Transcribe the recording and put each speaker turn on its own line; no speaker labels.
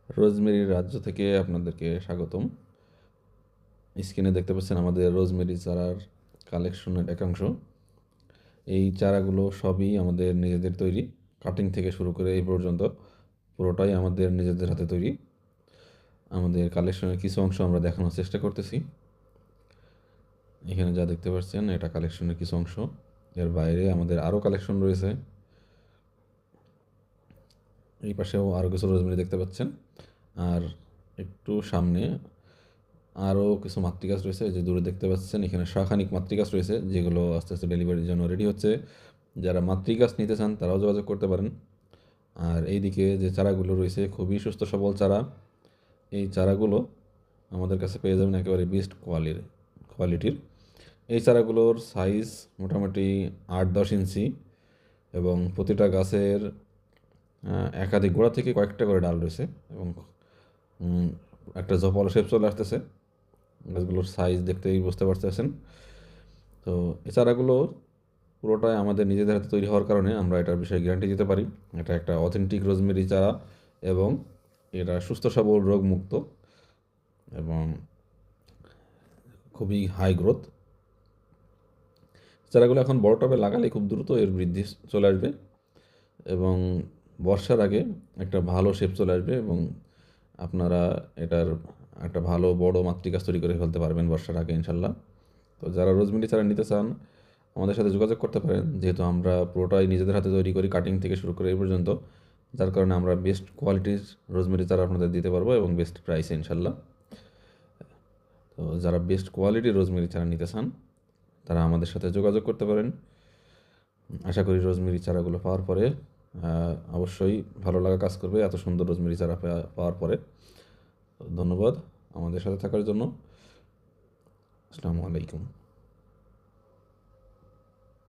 রোজমেরির রাজ্য থেকে আপনাদেরকে স্বাগতম। স্ক্রিনে দেখতে পাচ্ছেন আমাদের রোজমেরি চারার কালেকশনের একাংশ। এই চারাগুলো সবই আমাদের নিজেদের তৈরি, কাটিং থেকে শুরু করে এই পর্যন্ত পুরোটাই আমাদের নিজেদের হাতে তৈরি। আমাদের কালেকশনের কিছু অংশ আমরা দেখানোর চেষ্টা করতেছি। এখানে যা দেখতে পাচ্ছেন এটা কালেকশনের কিছু অংশ। এর বাইরে আমাদের আরও কালেকশন রয়েছে। এই পাশেও আরও কিছু রোজমেরি দেখতে পাচ্ছেন। আর একটু সামনে আরও কিছু মাতৃ গাছ রয়েছে, যে দূরে দেখতে পাচ্ছেন এখানে শাখানিক মাতৃ গাছ রয়েছে, যেগুলো আস্তে আস্তে ডেলিভারির জন্য রেডি হচ্ছে। যারা মাতৃ গাছ নিতে চান তারাও যোগাযোগ করতে পারেন। আর এইদিকে যে চারাগুলো রয়েছে খুবই সুস্থ সবল চারা। এই চারাগুলো আমাদের কাছে পেয়ে যাবেন একেবারে বেস্ট কোয়ালিটির। এই চারাগুলোর সাইজ মোটামুটি 8-10 ইঞ্চি এবং প্রতিটা গাছের একাধিক গোড়া থেকে কয়েকটা করে ডাল রয়েছে এবং একটা জপালো শেপ চলে আসতেছে। গাছগুলোর সাইজ দেখতেই বুঝতে পারতেছেন। তো এই চারাগুলো পুরোটাই আমাদের নিজেদের হাতে তৈরি হওয়ার কারণে আমরা এটার বিষয়ে গ্যারান্টি দিতে পারি। এটা একটা অথেন্টিক রোজমেরি চারা এবং এটা সুস্থ সবল রোগমুক্ত এবং খুবই হাই গ্রোথ। চারাগুলো এখন বড় টবে লাগালে খুব দ্রুত এর বৃদ্ধি চলে আসবে এবং বর্ষার আগে একটা ভালো শেপ চলে আসবে এবং আপনারা এটার একটা ভালো বড় মাতৃগাছ তৈরি করে ফেলতে পারবেন বর্ষার আগে ইনশাল্লাহ। তো যারা রোজমেরি চারা নিতে চান আমাদের সাথে যোগাযোগ করতে পারেন, যেহেতু আমরা পুরোটাই নিজেদের হাতে তৈরি করি, কাটিং থেকে শুরু করে এই পর্যন্ত, যার কারণে আমরা বেস্ট কোয়ালিটির রোজমেরি চারা আপনাদের দিতে পারবো এবং বেস্ট প্রাইসে ইনশাল্লাহ। তো যারা বেস্ট কোয়ালিটির রোজমেরি চারা নিতে চান তারা আমাদের সাথে যোগাযোগ করতে পারেন। আশা করি রোজমেরি চারাগুলো পাওয়ার পরে অবশ্যই ভালো লাগা কাজ করবে, এত সুন্দর রোজমেরি চারা পাওয়ার পরে। ধন্যবাদ আমাদের সাথে থাকার জন্য। আসসালামু আলাইকুম।